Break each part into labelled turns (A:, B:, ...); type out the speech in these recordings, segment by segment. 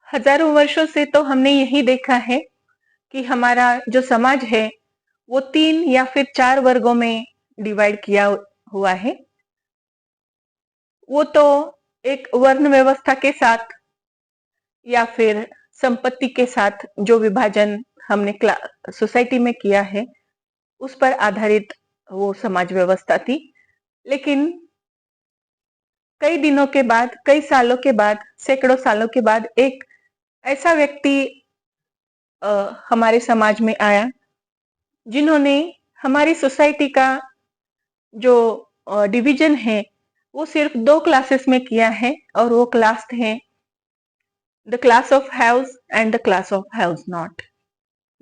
A: हजारों वर्षों से तो हमने यही देखा है कि हमारा जो समाज है वो 3 या फिर 4 वर्गों में डिवाइड किया हुआ है। वो तो एक वर्ण व्यवस्था के साथ या फिर संपत्ति के साथ जो विभाजन हमने सोसाइटी में किया है उस पर आधारित वो समाज व्यवस्था थी। लेकिन कई दिनों के बाद, कई सालों के बाद, सैकड़ों सालों के बाद एक ऐसा व्यक्ति हमारे समाज में आया जिन्होंने हमारी सोसाइटी का जो डिवीजन है वो सिर्फ 2 क्लासेस में किया है और वो क्लास है the class of haves and the class of haves not,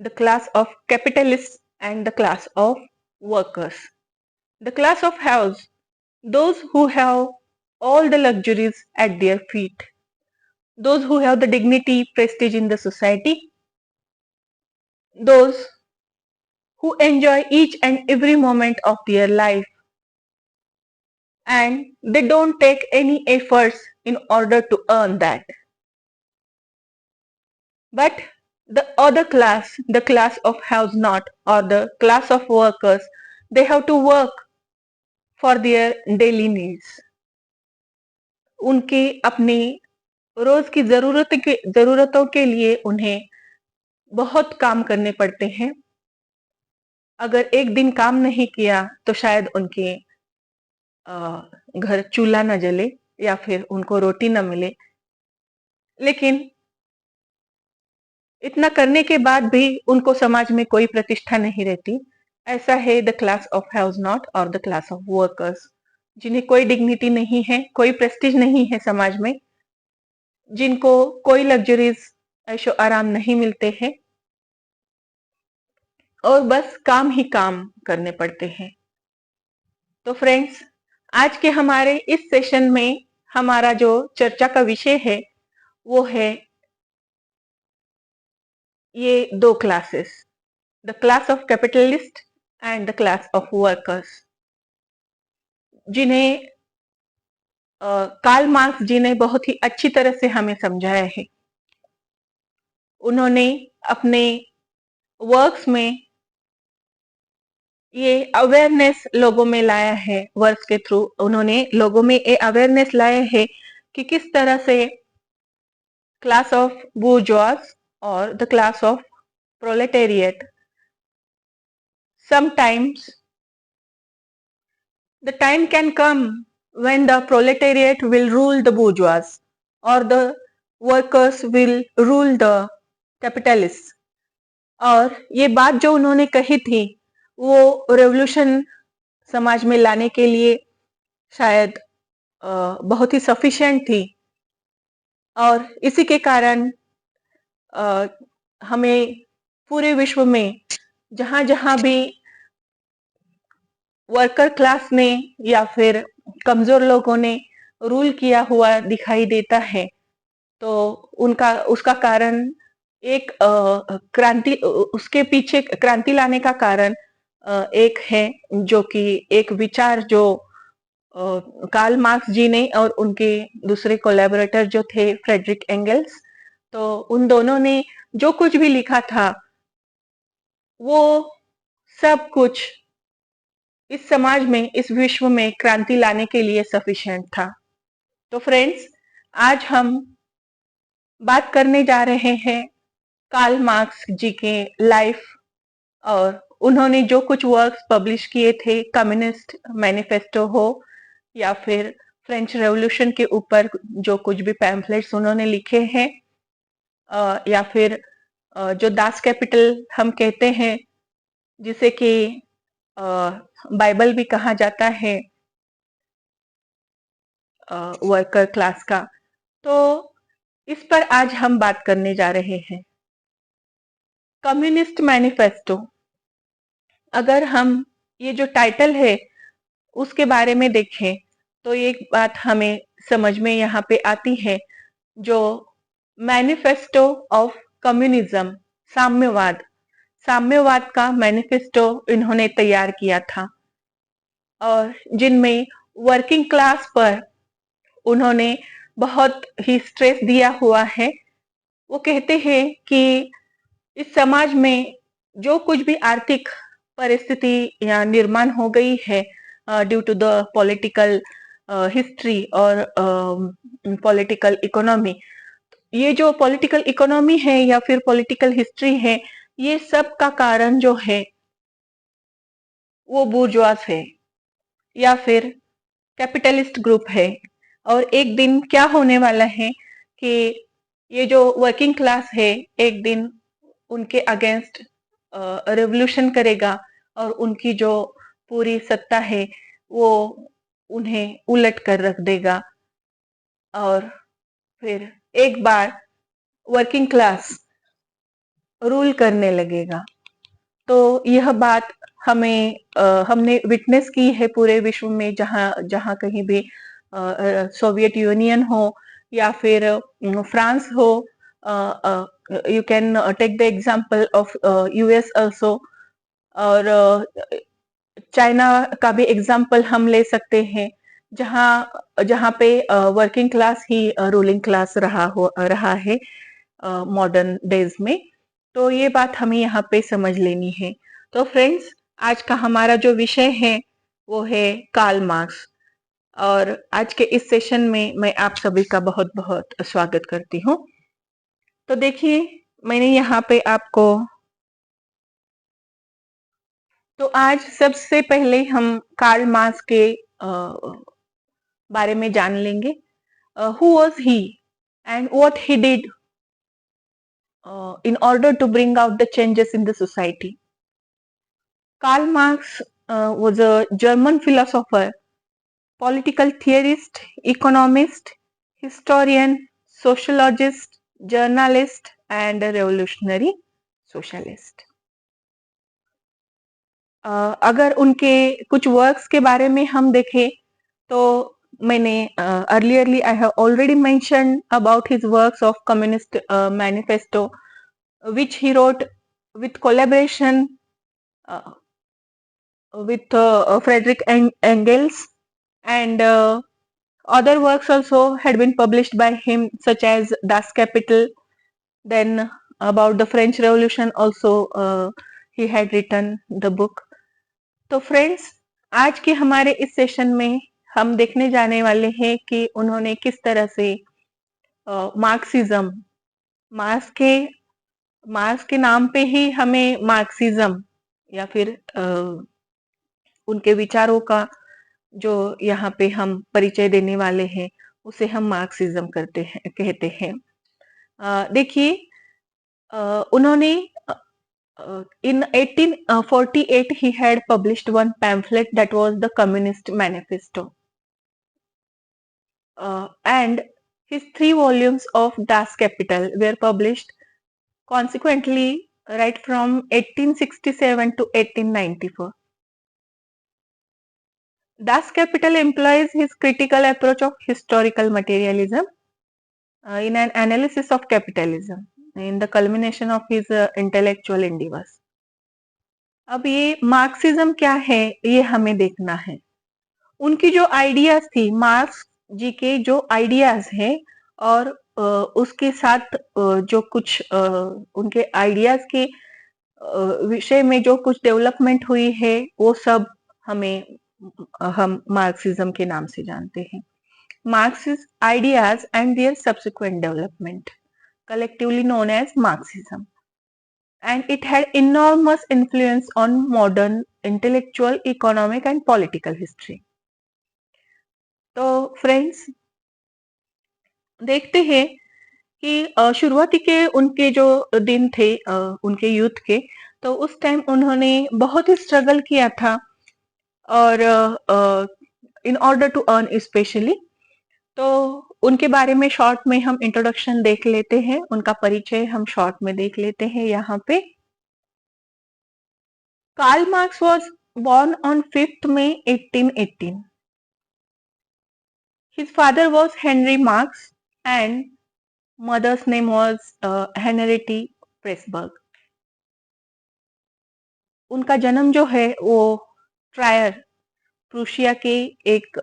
A: the class of capitalist and the class of workers. The class of haves, those who have all the luxuries at their feet, those who have the dignity, prestige in the society, those who enjoy each and every moment of their life and they don't take any efforts in order to earn that. But the other class, the class of have not or the class of workers, they have to work for their daily needs. उनकी अपनी रोज की जरूरतों के लिए उन्हें बहुत काम करने पड़ते हैं। अगर एक दिन काम नहीं किया तो शायद उनके घर चूल्हा न जले या फिर उनको रोटी न मिले। लेकिन इतना करने के बाद भी उनको समाज में कोई प्रतिष्ठा नहीं रहती। ऐसा है the class of haves not और द क्लास ऑफ वर्कर्स, जिन्हें कोई डिग्निटी नहीं है, कोई प्रेस्टीज नहीं है समाज में, जिनको कोई लग्जरीज ऐशो आराम नहीं मिलते हैं और बस काम ही काम करने पड़ते हैं। तो फ्रेंड्स, आज के हमारे इस सेशन में हमारा जो चर्चा का विषय है वो है ये 2 classes, the class of capitalist and the class of workers, जिन्हें कार्ल मार्क्स जी ने बहुत ही अच्छी तरह से हमें समझाया है। उन्होंने अपने वर्क्स में ये अवेयरनेस लोगों में लाया है। वर्क्स के थ्रू उन्होंने लोगों में ये अवेयरनेस लाया है कि किस तरह से क्लास ऑफ बूर्जोआस और the class of proletariat, sometimes the time can come when the proletariat will rule the bourgeois or the workers will rule the capitalists। और ये बात जो उन्होंने कही थी वो रेवोल्यूशन समाज में लाने के लिए शायद बहुत ही सफिशिएंट थी और इसी के कारण हमें पूरे विश्व में जहां जहां भी वर्कर क्लास ने या फिर कमजोर लोगों ने रूल किया हुआ दिखाई देता है तो उनका उसका कारण एक क्रांति, उसके पीछे क्रांति लाने का कारण एक है जो कि एक विचार जो कार्ल मार्क्स जी ने और उनके दूसरे कोलैबोरेटर जो थे फ्रेडरिक एंगल्स, तो उन दोनों ने जो कुछ भी लिखा था वो सब कुछ इस समाज में, इस विश्व में क्रांति लाने के लिए सफिशिएंट था। तो फ्रेंड्स, आज हम बात करने जा रहे हैं कार्ल मार्क्स जी के लाइफ और उन्होंने जो कुछ वर्क्स पब्लिश किए थे, कम्युनिस्ट मैनिफेस्टो हो या फिर फ्रेंच रेवोल्यूशन के ऊपर जो कुछ भी पैम्फलेट्स उन्होंने लिखे हैं, या फिर जो दास कैपिटल हम कहते हैं जिसे कि बाइबल भी कहा जाता है वर्कर क्लास का, तो इस पर आज हम बात करने जा रहे हैं। कम्युनिस्ट मैनिफेस्टो, अगर हम ये जो टाइटल है उसके बारे में देखें तो एक बात हमें समझ में यहाँ पे आती है, जो मैनिफेस्टो ऑफ कम्युनिज्म, साम्यवाद, साम्यवाद का मैनिफेस्टो इन्होंने तैयार किया था और जिनमें वर्किंग क्लास पर उन्होंने बहुत ही स्ट्रेस दिया हुआ है वो कहते हैं कि इस समाज में जो कुछ भी आर्थिक परिस्थिति या निर्माण हो गई है due to the political history और पॉलिटिकल इकोनॉमी, ये जो पॉलिटिकल इकोनॉमी है या फिर पॉलिटिकल हिस्ट्री है, ये सब का कारण जो है वो बुर्जुआस है या फिर कैपिटलिस्ट ग्रुप है। और एक दिन क्या होने वाला है कि ये जो वर्किंग क्लास है एक दिन उनके अगेंस्ट रेवोल्यूशन करेगा और उनकी जो पूरी सत्ता है वो उन्हें उलट कर रख देगा और फिर एक बार वर्किंग क्लास रूल करने लगेगा। तो यह बात हमने विटनेस की है पूरे विश्व में, जहां जहां कहीं भी सोवियत यूनियन हो या फिर फ्रांस हो, you can take the example of US also, और चाइना का भी एग्जांपल हम ले सकते हैं, जहां जहां पे वर्किंग क्लास ही रूलिंग क्लास रहा है मॉडर्न डेज में। तो ये बात हमें यहाँ पे समझ लेनी है। तो फ्रेंड्स, आज का हमारा जो विषय है वो है कार्ल मार्क्स, और आज के इस सेशन में मैं आप सभी का बहुत बहुत स्वागत करती हूँ। तो देखिए, मैंने यहाँ पे आपको, तो आज सबसे पहले हम कार्ल मार्क्स के बारे में जान लेंगे। Who was he and what he did in order to bring out the changes in the society. Karl Marx was a German philosopher, political theorist, economist, historian, sociologist, journalist, and a revolutionary socialist. अगर उनके कुछ works के बारे में हम देखें तो मैंने earlierly I have already mentioned about his works of Communist Manifesto, which he wrote with collaboration uh, with Frederick Engels, and other works also had been published by him, such as Das Kapital. Then about the French Revolution also he had written the book. तो friends, आज के हमारे इस session में हम देखने जाने वाले हैं कि उन्होंने किस तरह से मार्क्सिज्म, मार्क्स के नाम पे ही हमें मार्क्सिज्म या फिर उनके विचारों का जो यहाँ पे हम परिचय देने वाले हैं उसे हम मार्क्सिज्म कहते हैं। देखिए, उन्होंने in 1848 he had published one pamphlet that was the Communist Manifesto, and his 3 volumes of Das Kapital were published consequently right from 1867 to 1894. Das Kapital employs his critical approach of historical materialism in an analysis of capitalism in the culmination of his intellectual endeavors. अब ये Marxism क्या है ये हमें देखना है। उनकी जो आइडियाज थी, मार्क्स जी के जो आइडियाज हैं और उसके साथ जो कुछ उनके आइडियाज के विषय में जो कुछ डेवलपमेंट हुई है वो सब हम मार्क्सिज्म के नाम से जानते हैं। Marxist ideas and their subsequent development, collectively known as Marxism, and it had enormous influence on modern intellectual, economic and political history. तो फ्रेंड्स, देखते हैं कि शुरुआती के उनके जो दिन थे उनके यूथ के, तो उस टाइम उन्होंने बहुत ही स्ट्रगल किया था, और in order to earn specially. तो उनके बारे में शॉर्ट में हम इंट्रोडक्शन देख लेते हैं, उनका परिचय हम शॉर्ट में देख लेते हैं यहाँ पे। Karl Marx was born on 5th May 1818. His father was Henry Marx and mother's name was Henriette Pressburg. उनका जन्म जो है वो ट्रायर, प्रूशिया के एक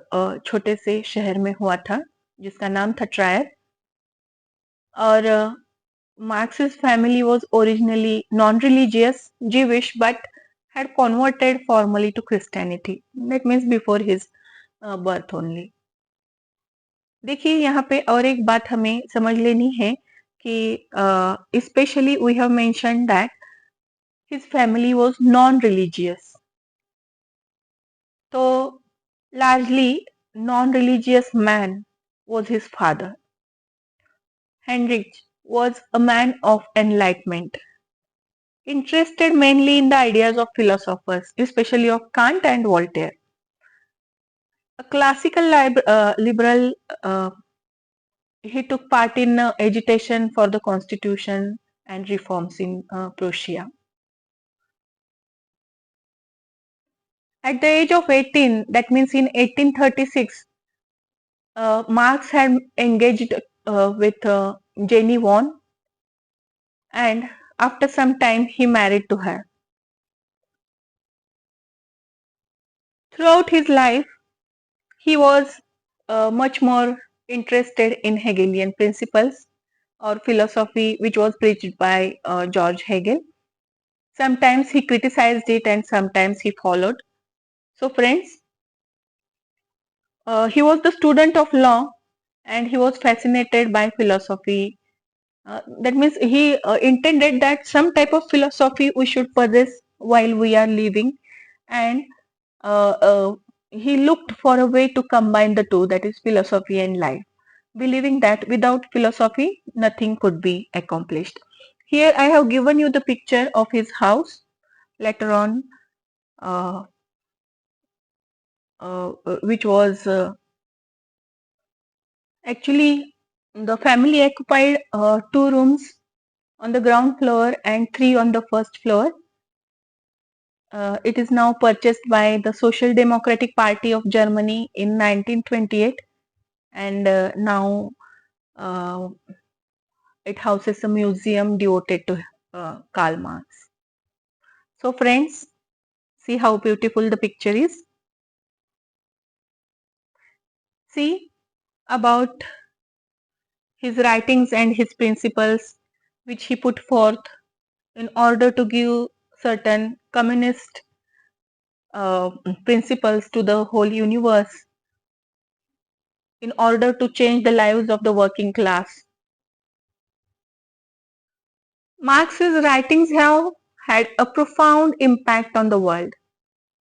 A: छोटे से शहर में हुआ था जिसका नाम था ट्रायर, और Marx's family was originally non-religious, Jewish, but had converted formally to Christianity. That means before his birth only. देखिए यहाँ पे और एक बात हमें समझ लेनी है कि specially we have mention that his family was non religious, तो largely non-religious man was his father. Heinrich was a man of enlightenment, interested mainly in the ideas of philosophers, especially of Kant and Voltaire. A classical liberal, he took part in agitation for the constitution and reforms in Prussia. At the age of 18, that means in 1836, Marx had engaged with Jenny Vaughan, and after some time he married to her. Throughout his life, he was much more interested in Hegelian principles or philosophy, which was preached by George Hegel. Sometimes he criticized it and sometimes he followed. So, friends, he was the student of law and he was fascinated by philosophy. That means he intended that some type of philosophy we should possess while we are living, and uh, uh, he looked for a way to combine the two, that is philosophy and life, believing that without philosophy nothing could be accomplished. Here I have given you the picture of his house. Later on, uh, which was actually the family occupied 2 rooms on the ground floor and 3 on the first floor. It is now purchased by the Social Democratic Party of Germany in 1928, and now uh, it houses a museum devoted to Karl Marx. So friends, see how beautiful the picture is. See about his writings and his principles which he put forth in order to give certain communist uh, principles to the whole universe, in order to change the lives of the working class. Marx's writings have had a profound impact on the world,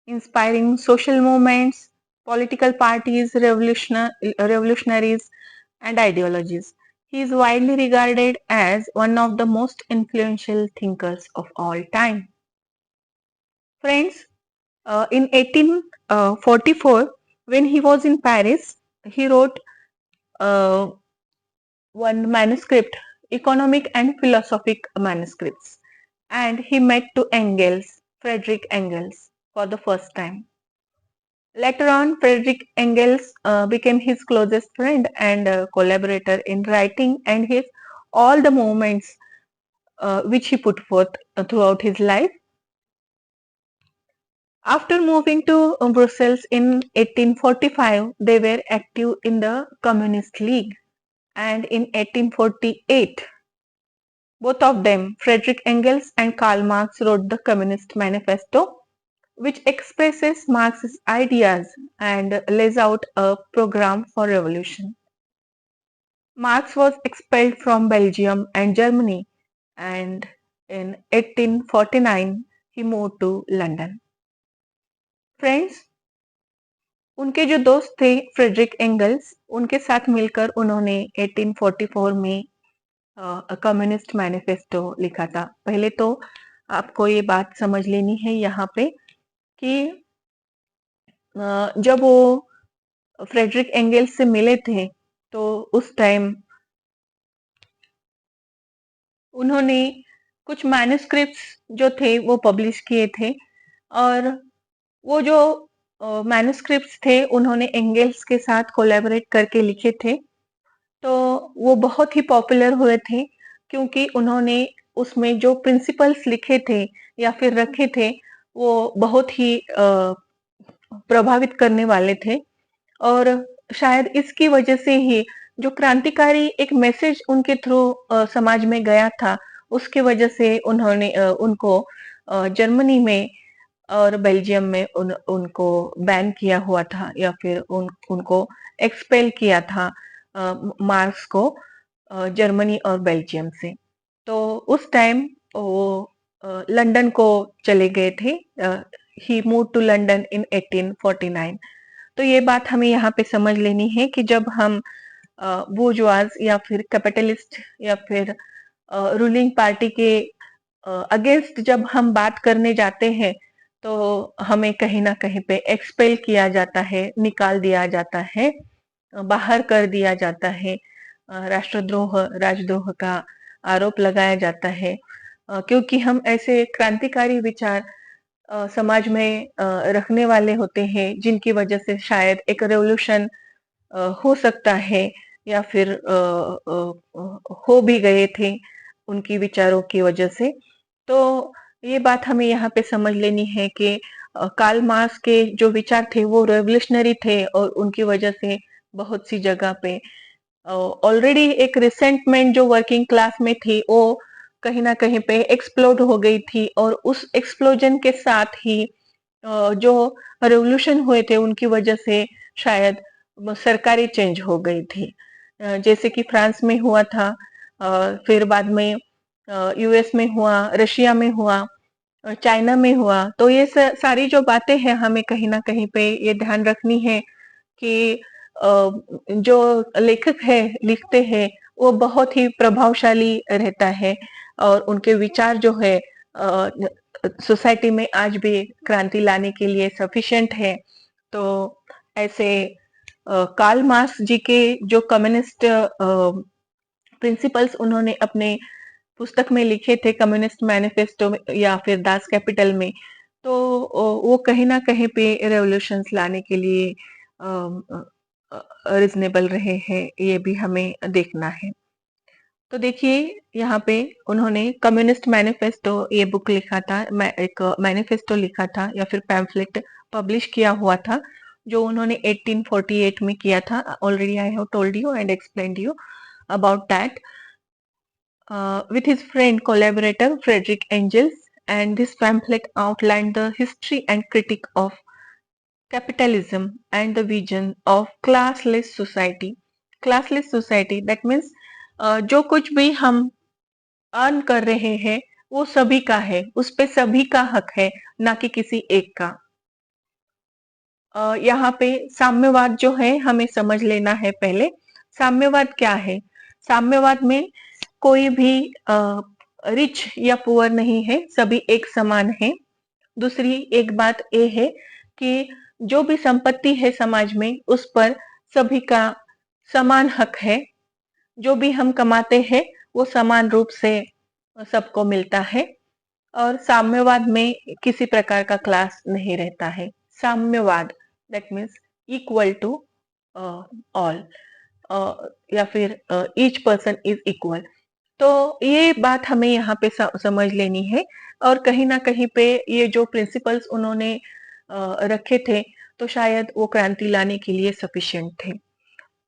A: inspiring social movements, political parties, revolutionaries, and ideologies. He is widely regarded as one of the most influential thinkers of all time. Friends, in 1844, when he was in Paris, he wrote uh, one manuscript, economic and philosophic manuscripts, and he met to Engels, Friedrich Engels, for the first time. Later on, Friedrich Engels became his closest friend and collaborator in writing and his all the movements which he put forth throughout his life. After moving to Brussels in 1845, they were active in the Communist League, and in 1848, both of them, Friedrich Engels and Karl Marx, wrote the Communist Manifesto, which expresses Marx's ideas and lays out a program for revolution. Marx was expelled from Belgium and Germany, and in 1849 he moved to London. Friends, उनके जो दोस्त थे Frederick angles, उनके साथ मिलकर उन्होंने 1844 में communist manifesto लिखा था। पहले तो आपको ये बात समझ लेनी है यहाँ पे कि जब वो फ्रेडरिक एंगल्स से मिले थे तो उस टाइम उन्होंने कुछ मैन्युस्क्रिप्ट्स जो थे वो पब्लिश किए थे, और वो जो मैन्युस्क्रिप्ट्स थे उन्होंने एंगल्स के साथ कोलैबोरेट करके लिखे थे। तो वो बहुत ही पॉपुलर हुए थे क्योंकि उन्होंने उसमें जो प्रिंसिपल्स लिखे थे या फिर रखे थे वो बहुत ही प्रभावित करने वाले थे, और शायद इसकी वजह से ही जो क्रांतिकारी एक मैसेज उनके थ्रू समाज में गया था, उसकी वजह से उन्होंने उनको जर्मनी में और बेल्जियम में उनको बैन किया हुआ था, या फिर उनको एक्सपेल किया था मार्क्स को जर्मनी और बेल्जियम से। तो उस टाइम वो लंदन को चले गए थे। ही मूव टू लंदन इन 1849। तो ये बात हमें यहाँ पे समझ लेनी है कि जब हम बूर्जुआज या फिर कैपिटलिस्ट या फिर रूलिंग पार्टी के अगेंस्ट जब हम बात करने जाते हैं, तो हमें कहीं ना कहीं पे एक्सपेल किया जाता है, निकाल दिया जाता है, बाहर कर दिया जाता है, राष्ट्रद्रोह राजद्रोह का आरोप लगाया जाता है, क्योंकि हम ऐसे क्रांतिकारी विचार समाज में रखने वाले होते हैं, जिनकी वजह से शायद एक रेवोल्यूशन हो सकता है, या फिर हो भी गए थे उनकी विचारों की वजह से। तो ये बात हमें यहाँ पे समझ लेनी है कि कार्ल मार्क्स के जो विचार थे वो रेवोल्यूशनरी थे, और उनकी वजह से बहुत सी जगह पे ऑलरेडी एक रिसेंटमेंट जो वर्किंग क्लास में थी, वो कहीं ना कहीं पे एक्सप्लोड हो गई थी, और उस एक्सप्लोजन के साथ ही जो रेवोल्यूशन हुए थे उनकी वजह से शायद सरकारें चेंज हो गई थी। जैसे कि फ्रांस में हुआ था, फिर बाद में यूएस में हुआ, रशिया में हुआ, चाइना में हुआ। तो ये सारी जो बातें हैं हमें कहीं ना कहीं पे ये ध्यान रखनी है कि जो लेखक है लिखते हैं वो बहुत ही प्रभावशाली रहता है, और उनके विचार जो है सोसाइटी में आज भी क्रांति लाने के लिए सफिशिएंट है। तो ऐसे कार्ल मार्क्स जी के जो कम्युनिस्ट प्रिंसिपल्स उन्होंने अपने पुस्तक में लिखे थे, कम्युनिस्ट मैनिफेस्टो या फिर दास कैपिटल में, तो वो कहीं ना कहीं पे रेवोल्यूशंस लाने के लिए रिजनेबल रहे हैं, ये भी हमें देखना है। तो देखिए यहाँ पे उन्होंने कम्युनिस्ट मैनिफेस्टो ये बुक लिखा था, एक मैनिफेस्टो लिखा था या फिर पैम्फलेट पब्लिश किया हुआ था, जो उन्होंने 1848 में किया था। Already I have told you and explained you about that with his friend collaborator Frederick Engels, and this pamphlet outlined the history and critique of capitalism and the vision of classless society. Classless society that means जो कुछ भी हम earn कर रहे हैं वो सभी का है, उस पे सभी का हक है, ना कि किसी एक का। यहाँ पे साम्यवाद जो है हमें समझ लेना है पहले। साम्यवाद क्या है? साम्यवाद में कोई भी रिच या पुअर नहीं है, सभी एक समान है। दूसरी एक बात ये है कि जो भी संपत्ति है समाज में उस पर सभी का समान हक है। जो भी हम कमाते हैं वो समान रूप से सबको मिलता है, और साम्यवाद में किसी प्रकार का क्लास नहीं रहता है। साम्यवाद that means equal to all, या फिर ईच पर्सन इज इक्वल। तो ये बात हमें यहाँ पे समझ लेनी है, और कहीं ना कहीं पे ये जो प्रिंसिपल्स उन्होंने रखे थे तो शायद वो क्रांति लाने के लिए सफिशिएंट थे।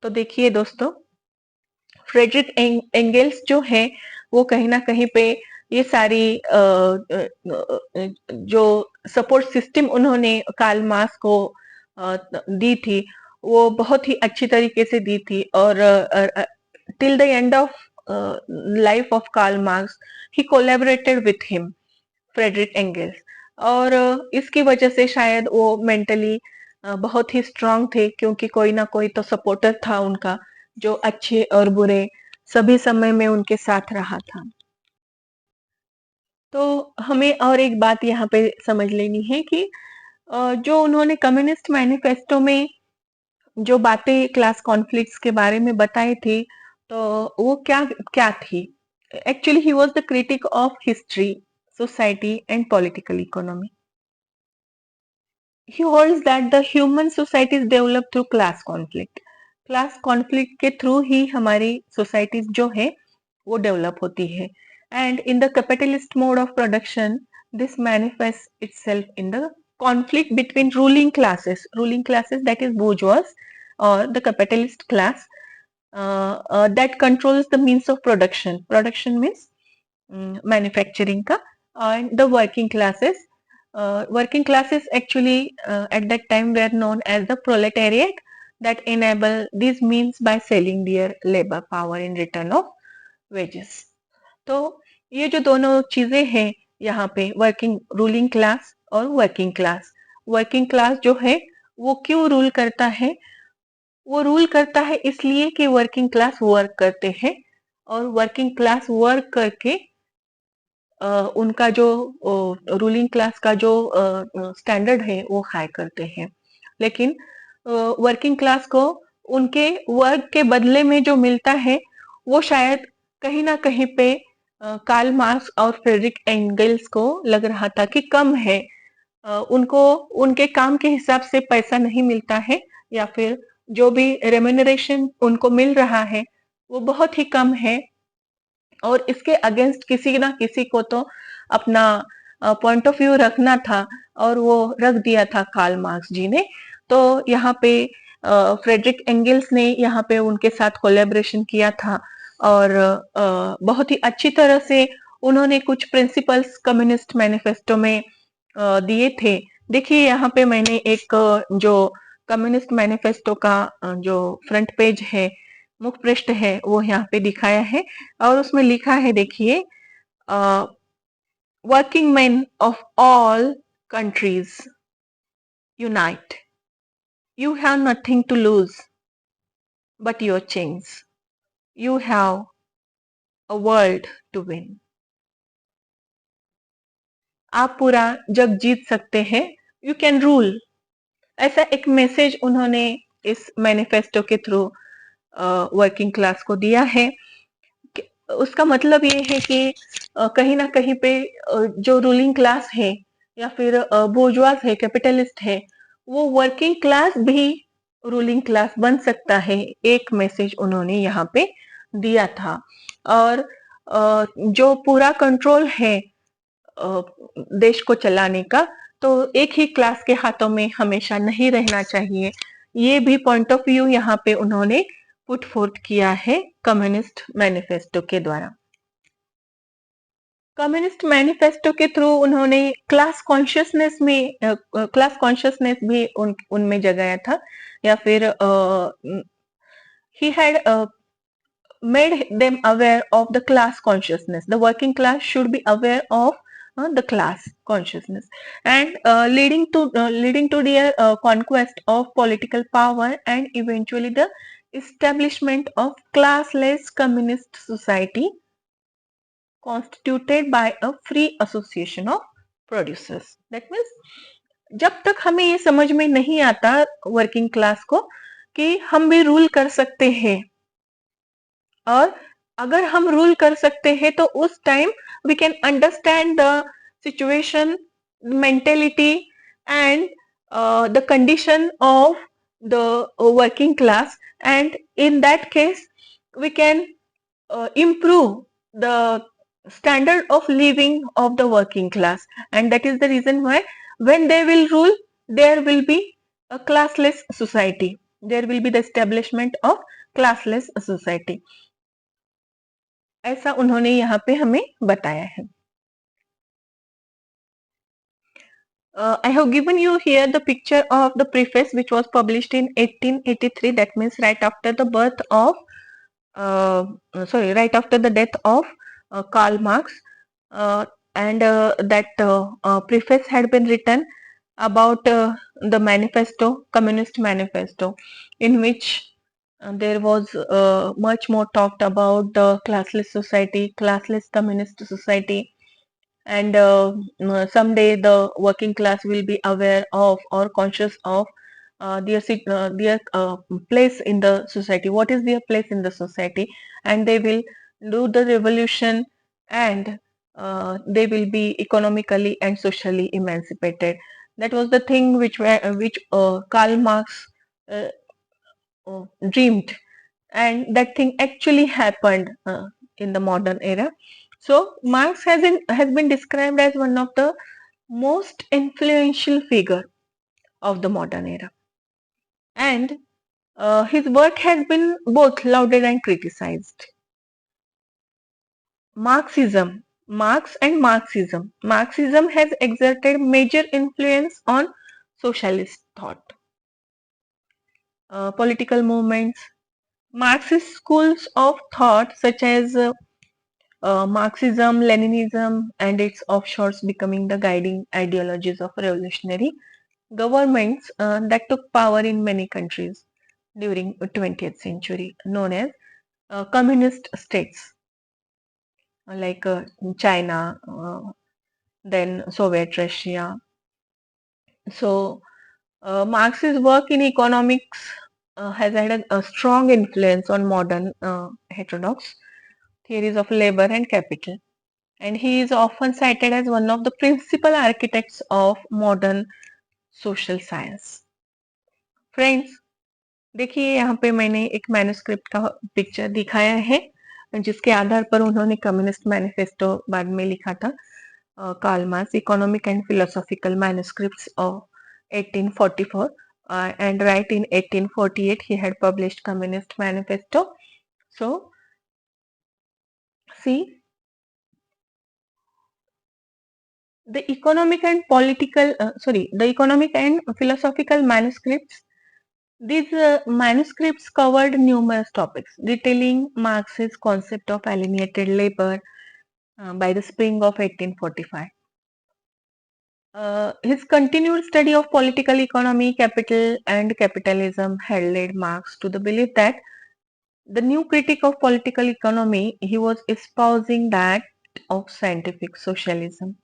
A: तो देखिए दोस्तों, फ्रेडरिक एंगेल्स जो है वो कहीं ना कहीं पे ये सारी जो सपोर्ट सिस्टम उन्होंने कार्ल मार्क्स को दी थी वो बहुत ही अच्छी तरीके से दी थी, और till the end of life of Karl Marx he collaborated with him, Friedrich Engels. और इसकी वजह से शायद वो मेंटली बहुत ही स्ट्रांग थे, क्योंकि कोई ना कोई तो सपोर्टर था उनका, जो अच्छे और बुरे सभी समय में उनके साथ रहा था। तो हमें और एक बात यहाँ पे समझ लेनी है कि जो उन्होंने कम्युनिस्ट मैनिफेस्टो में जो बातें क्लास कॉन्फ्लिक्ट्स के बारे में बताई थी, तो वो क्या क्या थी? Actually he was the critic of history, society and political economy. He holds that the human society is developed through class conflict. Class conflict के थ्रू ही हमारी सोसाइटीज जो है वो डेवलप होती है। And in the capitalist mode of production this manifest itself in the conflict between ruling classes that is bourgeois or the capitalist class, that controls the means of production. Production means manufacturing का. And the working classes. Working classes actually at that time were known as the proletariat that enable these means by selling their labor power in return of wages. तो ये जो दोनों चीजें हैं यहाँ पे, working ruling class और working class जो है वो क्यों रूल करता है? वो रूल करता है इसलिए कि वर्किंग क्लास वर्क करते हैं और वर्किंग क्लास वर्क करके उनका जो रूलिंग क्लास का जो स्टैंडर्ड है वो हाई करते हैं। लेकिन वर्किंग क्लास को उनके वर्क के बदले में जो मिलता है वो शायद कहीं ना कहीं पे कार्ल मार्क्स और फ्रेडरिक एंगल्स को लग रहा था कि कम है। उनको उनके काम के हिसाब से पैसा नहीं मिलता है, या फिर जो भी रेम्यूनरेशन उनको मिल रहा है वो बहुत ही कम है, और इसके अगेंस्ट किसी ना किसी को तो अपना पॉइंट ऑफ व्यू रखना था, और वो रख दिया था कार्ल मार्क्स जी ने। तो यहाँ पे फ्रेडरिक एंगल्स ने यहाँ पे उनके साथ कोलैबोरेशन किया था, और बहुत ही अच्छी तरह से उन्होंने कुछ प्रिंसिपल्स कम्युनिस्ट मैनिफेस्टो में दिए थे। देखिए यहाँ पे मैंने एक जो कम्युनिस्ट मैनिफेस्टो का जो फ्रंट पेज है, मुख पृष्ठ है, वो यहाँ पे दिखाया है, और उसमें लिखा है, देखिए, working man of all countries unite, you have nothing to lose but your change, you have a world to win. आप पूरा जग जीत सकते हैं, यू कैन रूल। ऐसा एक मैसेज उन्होंने इस मैनिफेस्टो के थ्रू वर्किंग क्लास को दिया है। उसका मतलब ये है कि कहीं ना कहीं पे जो रूलिंग क्लास है या फिर बोर्जवास है, कैपिटलिस्ट है, वो वर्किंग क्लास भी रूलिंग क्लास बन सकता है। एक मैसेज उन्होंने यहाँ पे दिया था। और जो पूरा कंट्रोल है देश को चलाने का, तो एक ही क्लास के हाथों में हमेशा नहीं रहना चाहिए। ये भी पॉइंट ऑफ व्यू यहाँ पे उन्होंने पुट फोर्थ किया है कम्युनिस्ट मैनिफेस्टो के द्वारा। कम्युनिस्ट मैनिफेस्टो के थ्रू उन्होंने क्लास कॉन्शियसनेस भी उनमें जगाया था, या फिर he had made them aware of the class consciousness. The working class should be aware of the class consciousness, and leading to their conquest of political power and eventually the establishment of classless communist society constituted by a free association of producers. That means जब तक हमें ये समझ में नहीं आता working class को कि हम भी रूल कर सकते हैं, और अगर हम रूल कर सकते हैं तो उस time we can understand the situation, mentality and the condition of the working class, and in that case we can improve the standard of living of the working class, and that is the reason why when they will rule there will be a classless society, there will be the establishment of classless society। ऐसा उन्होंने यहाँ पे हमें बताया है। I have given you here the picture of the preface which was published in 1883, that means right after the birth of right after the death of Karl Marx, and that preface had been written about the manifesto, communist manifesto, in which there was much more talked about the classless society, classless communist society, and someday the working class will be aware of or conscious of their place in the society, what is their place in the society, and they will do the revolution, and they will be economically and socially emancipated. That was the thing which Karl Marx uh, dreamed, and that thing actually happened in the modern era. So Marx has been described as one of the most influential figure of the modern era, and His work has been both lauded and criticized. Marxism, Marx and Marxism. Marxism has exerted major influence on socialist thought. Political movements. Marxist schools of thought such as Marxism, Leninism, and its offshoots becoming the guiding ideologies of revolutionary governments that took power in many countries during the 20th century, known as communist states like China, then Soviet Russia. So, Marx's work in economics has had a strong influence on modern heterodox theories of labor and capital. And he is often cited as one of the principal architects of modern social science. Friends, देखिए यहाँ पे मैंने एक manuscript का picture दिखाया है जिसके आधार पर उन्होंने कम्युनिस्ट मैनिफेस्टो बाद में लिखा था. Karl Marx economic and philosophical manuscripts of 1844 and right in 1848 he had published communist manifesto. So see, the economic and the economic and philosophical manuscripts. These manuscripts covered numerous topics, detailing Marx's concept of alienated labor by the spring of 1845. His continued study of political economy, capital, and capitalism had led Marx to the belief that the new critique of political economy he was espousing that of scientific socialism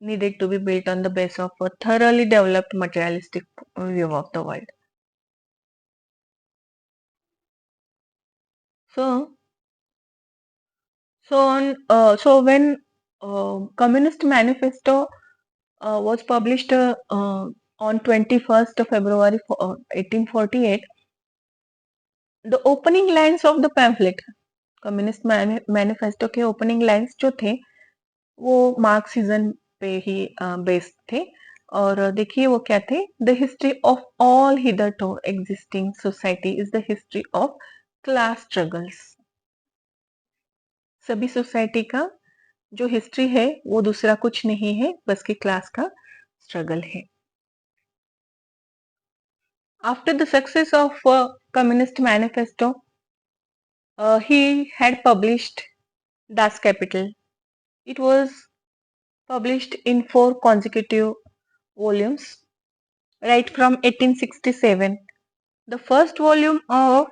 A: needed to be built on the base of a thoroughly developed materialistic view of the world. So, so when Communist Manifesto was published on 21st of February 1848, the opening lines of the pamphlet, communist manifesto के opening lines जो थे वो Marxism पे ही based थे. और देखिए वो क्या थे, the history of all hitherto existing society is the history of class struggles. सभी सोसाइटी का जो हिस्ट्री है वो दूसरा कुछ नहीं है बस कि क्लास का स्ट्रगल है. After the success of communist manifesto he had published Das Kapital. It was published in 4 consecutive volumes right from 1867. The first volume of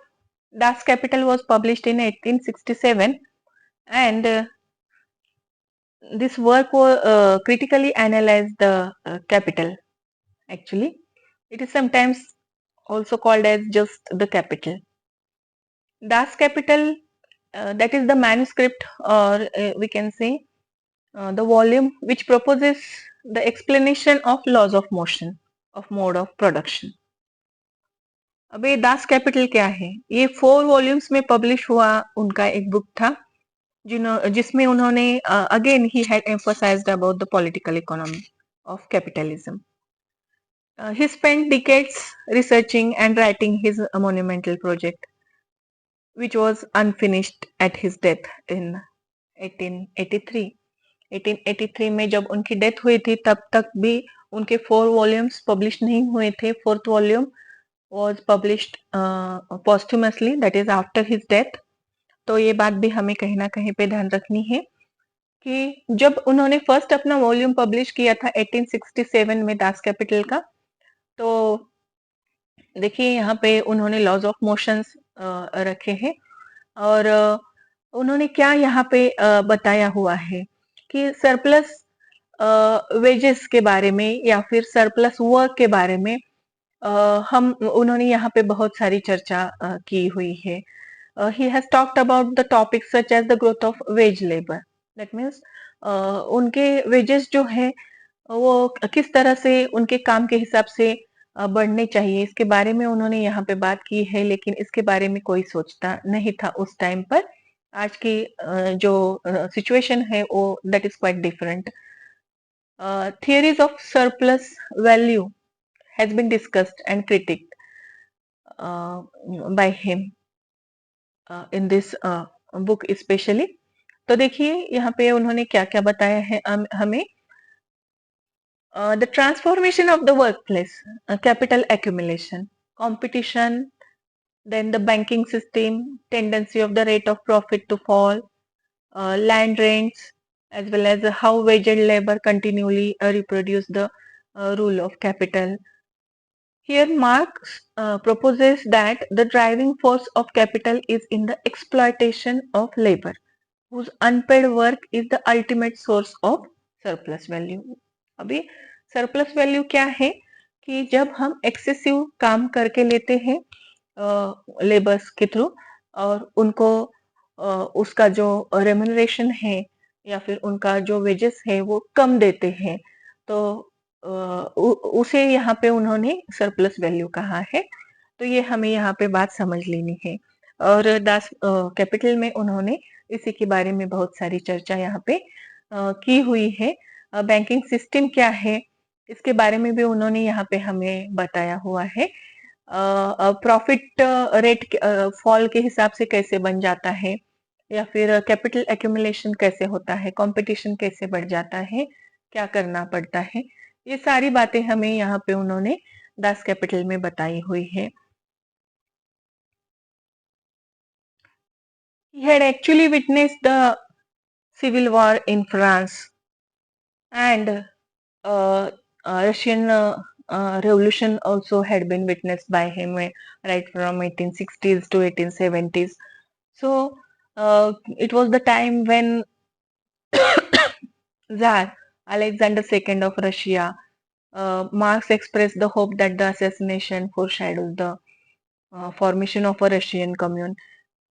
A: Das Kapital was published in 1867 and this work critically analyzed the capital. Actually, it is sometimes also called as just the capital. Das Kapital, that is the manuscript, or we can say the volume which proposes the explanation of laws of motion of mode of production. अब ये Das Kapital क्या है? ये 4 volumes में publish हुआ उनका एक book था जिसमें उन्होंने again he had emphasised about the political economy of capitalism. He spent decades researching and writing his monumental project, which was unfinished at his death in 1883. 1883 में जब उनकी डेथ हुई थी तब तक भी उनके 4 वॉल्यूम्स पब्लिश नहीं हुए थे. 4th volume was published posthumously, that is after his death. तो ये बात भी हमें कहीं ना कहीं पे ध्यान रखनी है कि जब उन्होंने फर्स्ट अपना वॉल्यूम पब्लिश किया था 1867 में दास कैपिटल का, तो देखिए यहाँ पे उन्होंने लॉज ऑफ मोशंस रखे हैं और उन्होंने क्या यहाँ पे बताया हुआ है कि सरप्लस वेजेस के बारे में या फिर सरप्लस वर्क के बारे में हम उन्होंने यहाँ पे बहुत सारी चर्चा की हुई है. He has talked about the topics such as the growth of wage labor. That means उनके वेजेस जो है वो किस तरह से उनके काम के हिसाब से बढ़ने चाहिए, इसके बारे में उन्होंने यहाँ पे बात की है. लेकिन इसके बारे में कोई सोचता नहीं था उस टाइम पर. आज की जो सिचुएशन है वो that is quite different. Theories of surplus value has been discussed and critiqued. by him in this book especially. तो देखिए यहाँ पे उन्होंने क्या क्या बताया है हमें. The transformation of the workplace, capital accumulation, competition, then the banking system, tendency of the rate of profit to fall, land rents, as well as how wage and labor continually reproduce the rule of capital. Here Marx proposes that the driving force of capital is in the exploitation of labor, whose unpaid work is the ultimate source of surplus value. अभी surplus value क्या है कि जब हम excessive काम करके लेते हैं लेबर्स के थ्रू और उनको उसका जो रेम्यूनरेशन है या फिर उनका जो वेजेस है वो कम देते हैं, तो उसे यहाँ पे उन्होंने सरप्लस वैल्यू कहा है. तो ये हमें यहाँ पे बात समझ लेनी है. और दास कैपिटल में उन्होंने इसी के बारे में बहुत सारी चर्चा यहाँ पे की हुई है. बैंकिंग सिस्टम क्या है इसके बारे में भी उन्होंने यहाँ पे हमें बताया हुआ है. प्रॉफिट रेट फॉल के हिसाब से कैसे बन जाता है या फिर कैपिटल एक्यूमुलेशन कैसे होता है, कंपटीशन कैसे बढ़ जाता है, क्या करना पड़ता है, ये सारी बातें हमें यहाँ पे उन्होंने दास कैपिटल में बताई हुई है. He had actually witnessed the civil war in France and Russian revolution also had been witnessed by him right from 1860s to 1870s. So it was the time when Tsar Alexander II of Russia, Marx expressed the hope that the assassination foreshadows the formation of a Russian commune,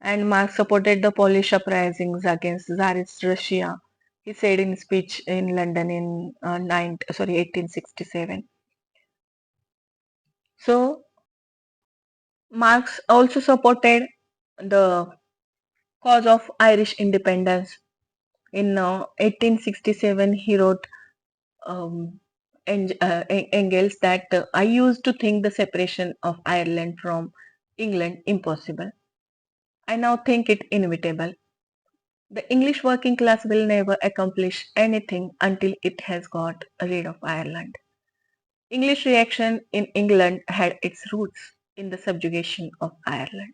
A: and Marx supported the Polish uprisings against Tsarist Russia. He said in speech in London in 1867. So Marx also supported the cause of Irish independence. In 1867, he wrote Engels that I used to think the separation of Ireland from England impossible. I now think it inevitable. The English working class will never accomplish anything until it has got rid of Ireland. English reaction in England had its roots in the subjugation of Ireland.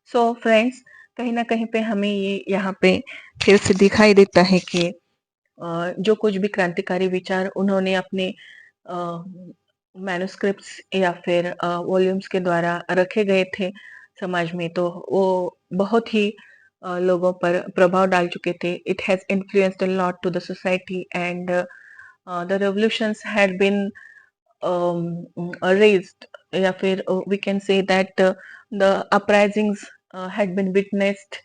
A: So friends, कहीं ना कहीं पे हमें ये यहाँ पे फिर से दिखाई देता है कि जो कुछ भी क्रांतिकारी विचार उन्होंने अपने मैन्युस्क्रिप्ट्स या फिर वॉल्यूम्स के द्वारा रखे गए थे समाज में, तो वो बहुत ही लोगों पर प्रभाव डाल चुके थे. It has influenced a lot to the society and the revolutions had been raised, या फिर we can say that the uprisings had been witnessed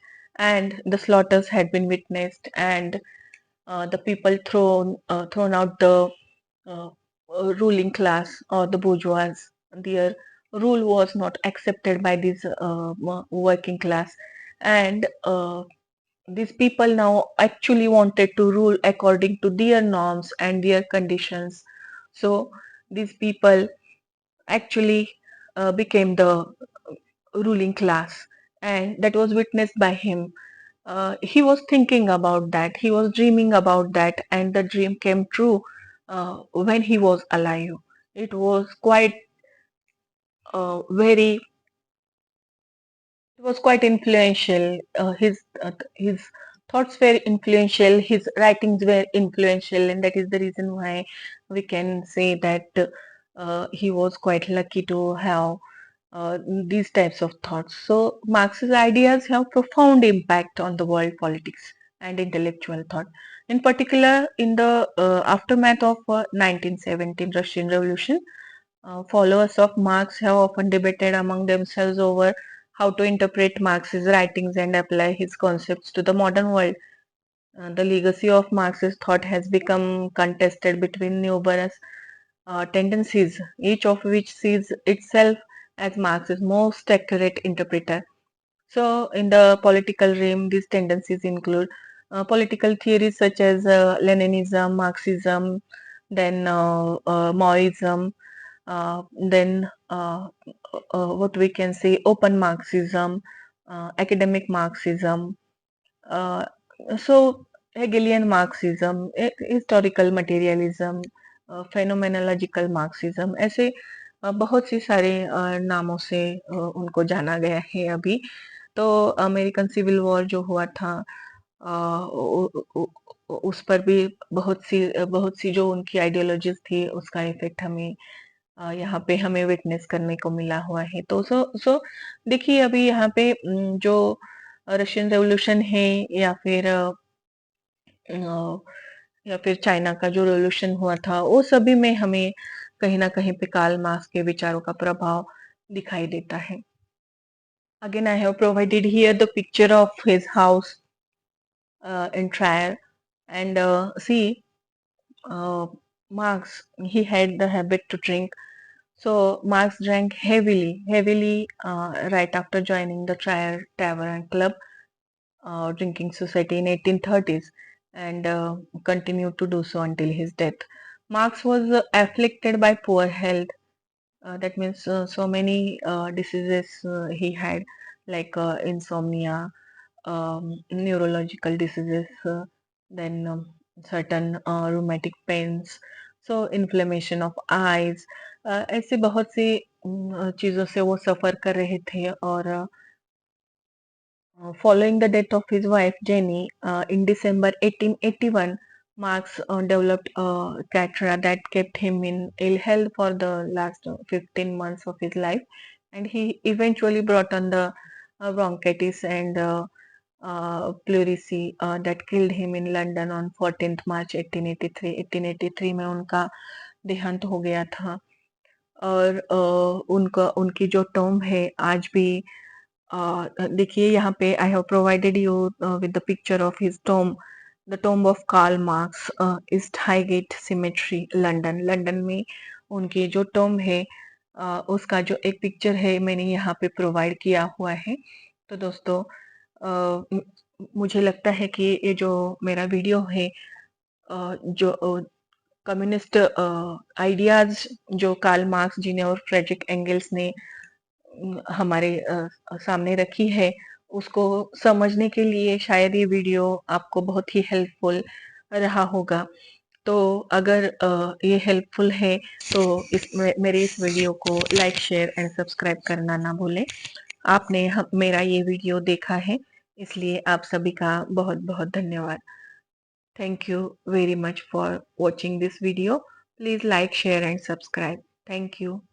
A: and the slaughters had been witnessed, and the people thrown out the uh, ruling class or the bourgeois. Their rule was not accepted by this working class, and these people now actually wanted to rule according to their norms and their conditions. So these people actually became the ruling class, and that was witnessed by him. He was thinking about that, he was dreaming about that, and the dream came true when he was alive. It was quite very, it was quite influential. His thoughts were influential, his writings were influential, and that is the reason why we can say that he was quite lucky to have these types of thoughts. So Marx's ideas have profound impact on the world politics and intellectual thought. In particular, in the aftermath of 1917 Russian Revolution, followers of Marx have often debated among themselves over how to interpret Marx's writings and apply his concepts to the modern world. The legacy of Marx's thought has become contested between numerous tendencies, each of which sees itself as Marx's most accurate interpreter. So, in the political realm, these tendencies include political theories such as Leninism, Marxism, then Maoism, then what we can say, open Marxism, academic Marxism, uh, so Hegelian Marxism, historical materialism, phenomenological Marxism, ऐसे बहुत सी सारे नामों से उनको जाना गया है अभी। तो अमेरिकन सिविल वॉर जो हुआ था, अ, उ- उ- उस पर भी बहुत सी जो उनकी आइडियोलॉजीज थी, उसका इफेक्ट हमें यहाँ पे हमें विटनेस करने को मिला हुआ है। तो सो देखिए, अभी यहाँ पे जो रशियन रेवोल्यूशन है, या फिर चाइना का जो रेवोल्यूशन हुआ था, वो सभी में हमें कहीं ना कहीं पे कार्ल मार्क्स के विचारों का प्रभाव दिखाई देता है। Again I have provided here the picture of his house in Trier, and see, Marx, he had the habit to drink. So Marx drank heavily right after joining the Trier Tavern Club drinking society in 1830s, and continued to do so until his death. Marx was afflicted by poor health. That means so many diseases he had, like insomnia, neurological diseases, then certain rheumatic pains, so inflammation of eyes, ऐसे बहुत सी चीजों से वो सफर कर रहे थे। और following the death of his wife Jenny in December 1881, Marx developed a catarrh that kept him in ill health for the last 15 months of his life, and he eventually brought on the bronchitis and pleurisy that killed him in London on 14th March 1883। 1883 में उनका देहांत हो गया था। और उनका उनकी जो टॉम है आज भी, देखिए यहाँ पे I have provided you with the picture of his tomb. The tomb of Karl Marx is Highgate cemetery, London. London में उनकी जो टॉम है, उसका जो एक पिक्चर है मैंने यहाँ पे प्रोवाइड किया हुआ है। तो दोस्तों, मुझे लगता है कि ये जो मेरा वीडियो है, जो कम्युनिस्ट आइडियाज जो कार्ल मार्क्स जी ने और फ्रेडरिक एंगल्स ने हमारे सामने रखी है, उसको समझने के लिए शायद ये वीडियो आपको बहुत ही हेल्पफुल रहा होगा। तो अगर ये हेल्पफुल है तो मेरे इस वीडियो को लाइक, शेयर एंड सब्सक्राइब करना ना भूलें। आपने मेरा ये वीडियो देखा है, इसलिए आप सभी का बहुत बहुत धन्यवाद। Thank you very much for watching this video. Please like, share and subscribe. Thank you.